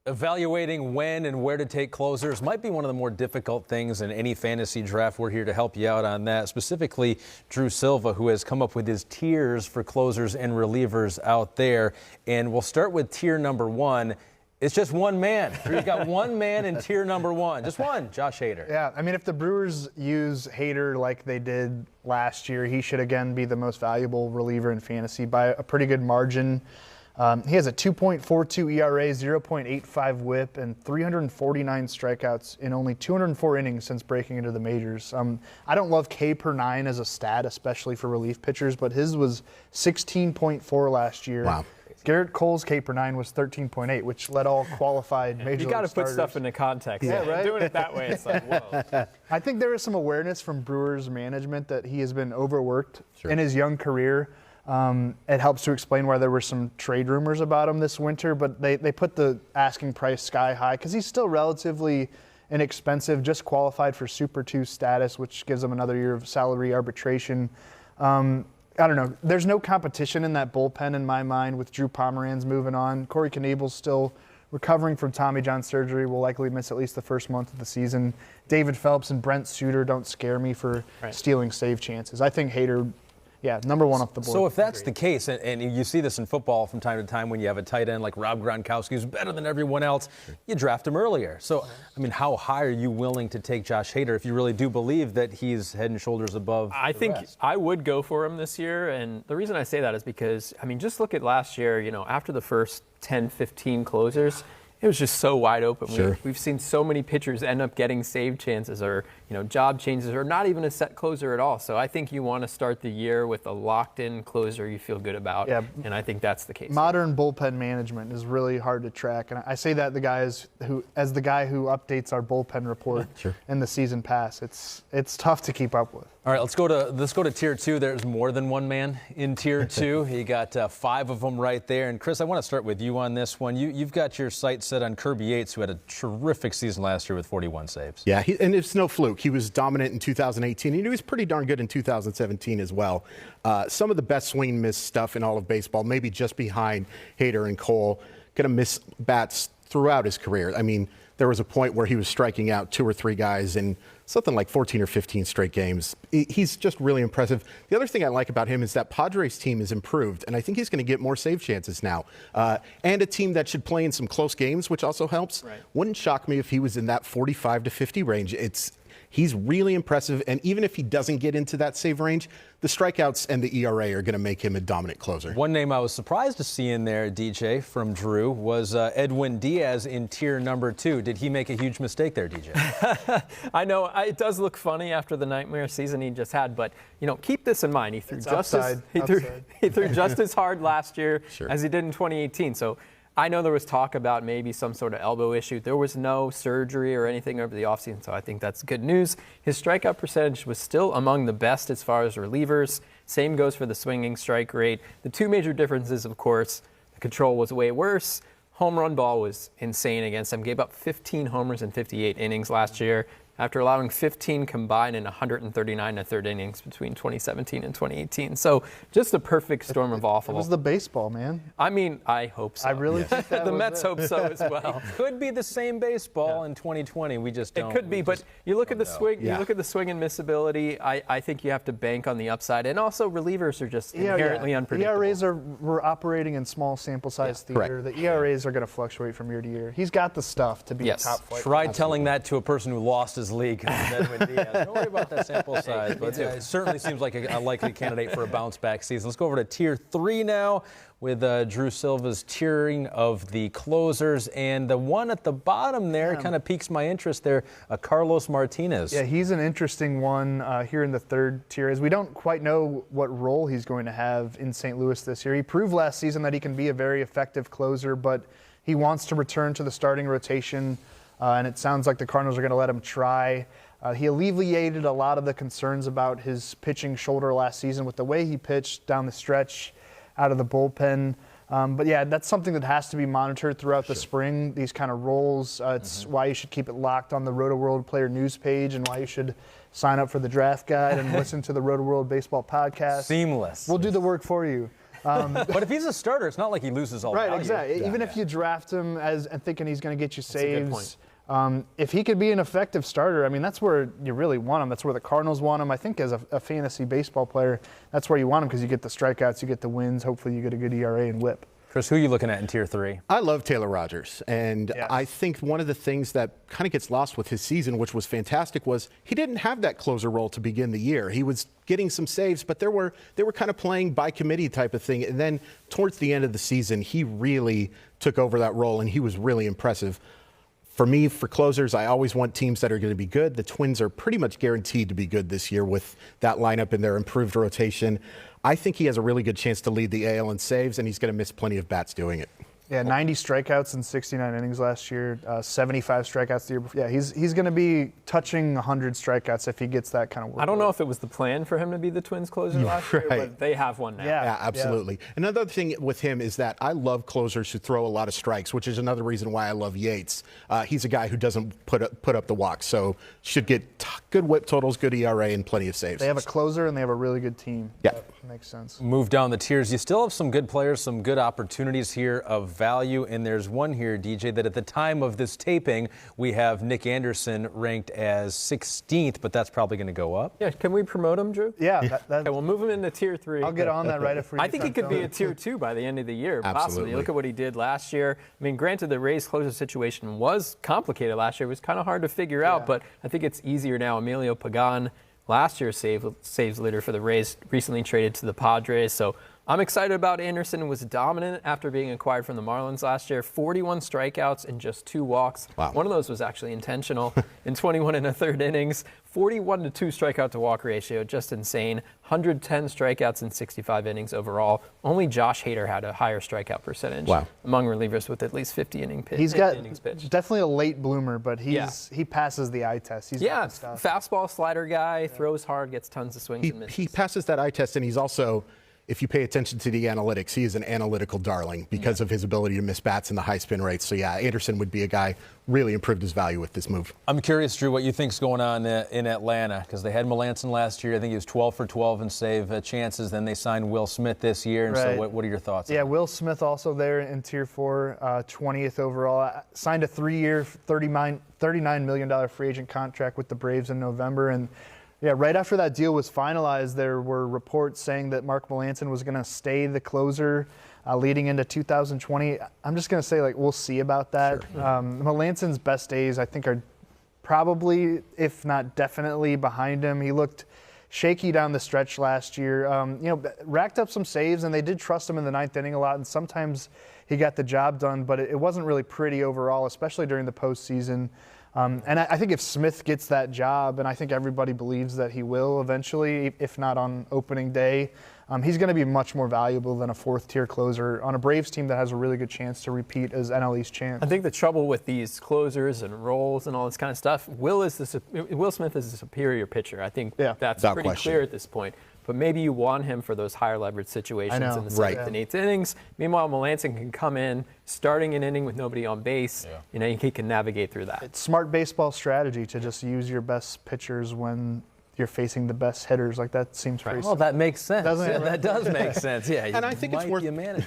Evaluating when and where to take closers might be one of the more difficult things in any fantasy draft. We're here to help you out on that, specifically Drew Silva, who has come up with his tiers for closers and relievers out there. And we'll start with tier number 1. It's just one man. You've got one man in tier number 1. Just one, Josh Hader. Yeah, I mean, if the Brewers use Hader like they did last year, he should again be the most valuable reliever in fantasy by a pretty good margin. He has a 2.42 ERA, 0.85 WHIP, and 349 strikeouts in only 204 innings since breaking into the majors. I don't love K per 9 as a stat, especially for relief pitchers, but his was 16.4 last year. Wow. Garrett Cole's K per 9 was 13.8, which led all qualified major league starters. You got to put stuff into context. Yeah, right? Doing it that way, it's like, whoa. I think there is some awareness from Brewers management that he has been overworked in his young career. It helps to explain why there were some trade rumors about him this winter, but they put the asking price sky high because he's still relatively inexpensive, just qualified for Super 2 status, which gives him another year of salary arbitration. I don't know. There's no competition in that bullpen in my mind with Drew Pomeranz moving on. Corey Knebel's still recovering from Tommy John surgery, will likely miss at least the first month of the season. David Phelps and Brent Suter don't scare me for stealing save chances. I think Hader, number 1 off the board. So if that's the case, and you see this in football from time to time when you have a tight end like Rob Gronkowski who's better than everyone else, you draft him earlier. So, I mean, how high are you willing to take Josh Hader if you really do believe that he's head and shoulders above I think rest? I would go for him this year, and the reason I say that is because, I mean, just look at last year, after the first 10, 15 closers, it was just so wide open. We've seen so many pitchers end up getting save chances or, job changes or not even a set closer at all. So I think you want to start the year with a locked-in closer you feel good about, and I think that's the case. Modern bullpen management is really hard to track, and I say that as the guy who updates our bullpen report in the season pass. It's tough to keep up with. All right, let's go to tier 2. There's more than one man in tier 2. You got 5 of them right there. And Chris, I want to start with you on this one. You've got your sights set on Kirby Yates, who had a terrific season last year with 41 saves. Yeah, and it's no fluke. He was dominant in 2018. He was pretty darn good in 2017 as well. Some of the best swing and miss stuff in all of baseball, maybe just behind Hader and Cole. Going to miss bats throughout his career. I mean, there was a point where he was striking out 2 or 3 guys in something like 14 or 15 straight games. He's just really impressive. The other thing I like about him is that Padres team has improved, and I think he's going to get more save chances now. And a team that should play in some close games, which also helps. Wouldn't shock me if he was in that 45 to 50 range. He's really impressive, and even if he doesn't get into that save range, the strikeouts and the ERA are going to make him a dominant closer. One name I was surprised to see in there, DJ, from Drew, was Edwin Diaz in tier number 2. Did he make a huge mistake there, DJ? I know it does look funny after the nightmare season he just had, but keep this in mind. He threw just as hard last year as he did in 2018. So I know there was talk about maybe some sort of elbow issue. There was no surgery or anything over the offseason, so I think that's good news. His strikeout percentage was still among the best as far as relievers. Same goes for the swinging strike rate. The 2 major differences, of course, the control was way worse. Home run ball was insane against him. Gave up 15 homers in 58 innings last year, after allowing 15 combined in 139 and third innings between 2017 and 2018. So just a perfect storm of awful. It was the baseball, man. I mean, I hope so. I really think that the Mets hope so as well. It could be the same baseball in 2020. We just don't. It could be, but you look at the swing. You look at the swing and miss ability. I think you have to bank on the upside, and also relievers are just inherently unpredictable. ERAs we're operating in small sample size theater. The ERAs are going to fluctuate from year to year. He's got the stuff to be a top flight. Try telling that to a person who lost his league. Edwin Diaz. Don't worry about that sample size, but it certainly seems like a likely candidate for a bounce-back season. Let's go over to tier 3 now with Drew Silva's tiering of the closers. And the one at the bottom there kind of piques my interest there, Carlos Martinez. Yeah, he's an interesting one here in the 3rd tier, as we don't quite know what role he's going to have in St. Louis this year. He proved last season that he can be a very effective closer, but he wants to return to the starting rotation, and it sounds like the Cardinals are going to let him try. He alleviated a lot of the concerns about his pitching shoulder last season with the way he pitched down the stretch out of the bullpen. But yeah, that's something that has to be monitored throughout the spring, these kind of roles. It's why you should keep it locked on the Rotoworld Player News page, and why you should sign up for the draft guide and listen to the Rotoworld Baseball podcast. Seamless. We'll do the work for you. But if he's a starter, it's not like he loses all right, value. exactly. Yeah. Even if you draft him and thinking he's going to get you That's a good saves, point. if he could be an effective starter, I mean, that's where you really want him. That's where the Cardinals want him. I think as a fantasy baseball player, that's where you want him because you get the strikeouts, you get the wins. Hopefully you get a good ERA and whip. Chris, who are you looking at in Tier 3? I love Taylor Rogers, and Yes. I think one of the things that kind of gets lost with his season, which was fantastic, was he didn't have that closer role to begin the year. He was getting some saves, but they were kind of playing by committee type of thing. And then towards the end of the season, he really took over that role, and he was really impressive. For me, for closers, I always want teams that are going to be good. The Twins are pretty much guaranteed to be good this year with that lineup and their improved rotation. I think he has a really good chance to lead the AL in saves, and he's going to miss plenty of bats doing it. Yeah, 90 strikeouts in 69 innings last year, 75 strikeouts the year before. Yeah, he's going to be touching 100 strikeouts if he gets that kind of work. I don't know if it was the plan for him to be the Twins closer last year, but they have one now. Yeah. Yeah, absolutely. Yeah. Another thing with him is that I love closers who throw a lot of strikes, which is another reason why I love Yates. He's a guy who doesn't put up the walk, so should get good whip totals, good ERA, and plenty of saves. They have a closer and they have a really good team. Yeah. That makes sense. Move down the tiers. You still have some good players, some good opportunities here of value, and there's one here, DJ, that at the time of this taping, we have Nick Anderson ranked as 16th, but that's probably going to go up. Yeah, can we promote him, Drew? Yeah. Okay, we'll move him into Tier 3. I'll get on that right after. I think he could be a Tier 2 by the end of the year, possibly. Absolutely. Look at what he did last year. I mean, granted, the Rays closer situation was complicated last year. It was kind of hard to figure out, but I think it's easier now. Emilio Pagan, last year's saves leader for the Rays, recently traded to the Padres. So I'm excited about Anderson. Was dominant after being acquired from the Marlins last year. 41 strikeouts and just 2 walks. Wow. One of those was actually intentional in 21 1/3 innings. 41-2 strikeout to walk ratio, just insane. 110 strikeouts in 65 innings overall. Only Josh Hader had a higher strikeout percentage among relievers with at least 50 innings pitched. He's got definitely a late bloomer, but he passes the eye test. He's got the stuff. Fastball slider guy, throws hard, gets tons of swings and misses. He passes that eye test, and he's also, if you pay attention to the analytics, he is an analytical darling because of his ability to miss bats and the high spin rates. So, yeah, Anderson would be a guy really improved his value with this move. I'm curious, Drew, what you think's going on in Atlanta, because they had Melanson last year. I think he was 12 for 12 in save chances. Then they signed Will Smith this year. And so what are your thoughts on that? Will Smith also there in Tier 4, 20th overall. Signed a 3-year, $39 million free agent contract with the Braves in November. And yeah, right after that deal was finalized, there were reports saying that Mark Melanson was going to stay the closer leading into 2020. I'm just going to say, we'll see about that. Sure. Melanson's best days, I think, are probably, if not definitely, behind him. He looked shaky down the stretch last year. Racked up some saves, and they did trust him in the 9th inning a lot, and sometimes he got the job done, but it wasn't really pretty overall, especially during the postseason. And I think if Smith gets that job, and I think everybody believes that he will eventually, if not on opening day, he's going to be much more valuable than a 4th-tier closer on a Braves team that has a really good chance to repeat as NL East champ. I think the trouble with these closers and roles and all this kind of stuff, Will Smith is a superior pitcher. I think that's pretty clear at this point. But maybe you want him for those higher leverage situations in the 7th and 8th innings. Meanwhile, Melanson can come in, starting an inning with nobody on base. He can navigate through that. It's smart baseball strategy to just use your best pitchers when you're facing the best hitters. That seems pretty. Well, that makes sense. Doesn't it? That does make sense. Yeah, and I think it's worth be a manager.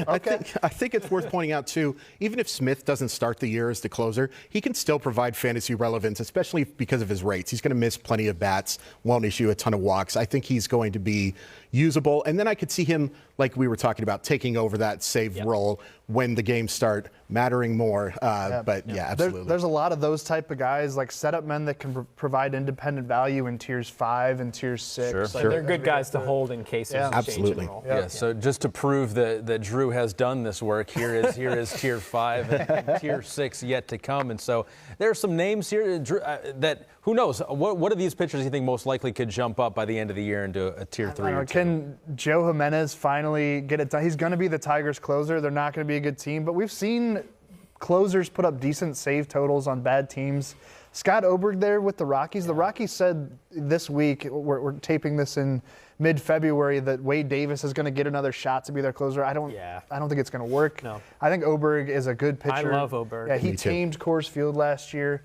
I think it's worth pointing out too. Even if Smith doesn't start the year as the closer, he can still provide fantasy relevance, especially because of his rates. He's going to miss plenty of bats, won't issue a ton of walks. I think he's going to be usable, and then I could see him, like we were talking about, taking over that save role when the games start mattering more. But absolutely. There's a lot of those type of guys, like setup men that can provide independent value in Tiers 5 and Tiers 6. Sure. They're good guys to hold in case there's a change in role. Yeah. So just to prove that Drew has done this work, here is Tier 5 and Tier 6 yet to come. And so there are some names here that who knows? What of these pitchers do you think most likely could jump up by the end of the year into a Tier 3 or 2? Can Joe Jimenez finally get it done? He's going to be the Tigers closer. They're not going to be a good team, but we've seen closers put up decent save totals on bad teams. Scott Oberg there with the Rockies. The Rockies said this week, we're taping this in mid-February, that Wade Davis is going to get another shot to be their closer. I don't think it's going to work. No. I think Oberg is a good pitcher. I love Oberg. Yeah, he tamed Coors Field last year.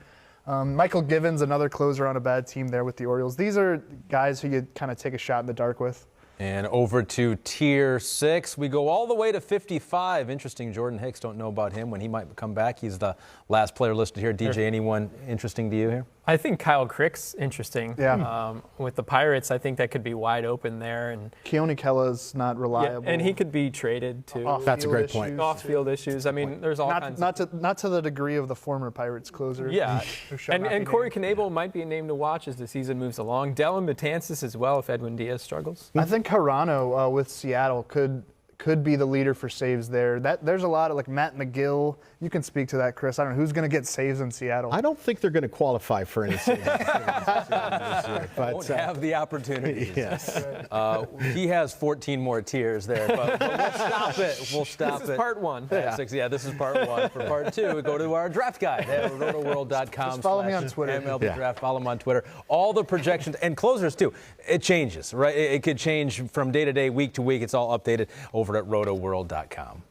Michael Givens, another closer on a bad team there with the Orioles. These are guys who you kind of take a shot in the dark with. And over to Tier 6, we go all the way to 55. Interesting, Jordan Hicks, don't know about him when he might come back. He's the last player listed here. DJ, anyone interesting to you here? I think Kyle Crick's interesting. Yeah. With the Pirates, I think that could be wide open there. And Keone Kella's not reliable. Yeah, and he could be traded too. That's a great point. Off-field issues. I mean, there's all kinds. Not to the degree of the former Pirates closer. Yeah, and Corey Knebel might be a name to watch as the season moves along. Dylan Betances as well if Edwin Diaz struggles. I think Hirano with Seattle could be the leader for saves there. There's a lot of like Matt McGill. You can speak to that, Chris. I don't know who's going to get saves in Seattle. I don't think they're going to qualify for any saves this year. But won't have the opportunity. Yes. He has 14 more tiers there, but we'll stop it. We'll stop it. This is part 1. Yeah, this is part 1. For part 2, we go to our draft guide at rotoworld.com. Just follow me on Twitter. MLB Draft. Follow him on Twitter. All the projections and closers too. It changes, right? It could change from day to day, week to week. It's all updated over at rotoworld.com.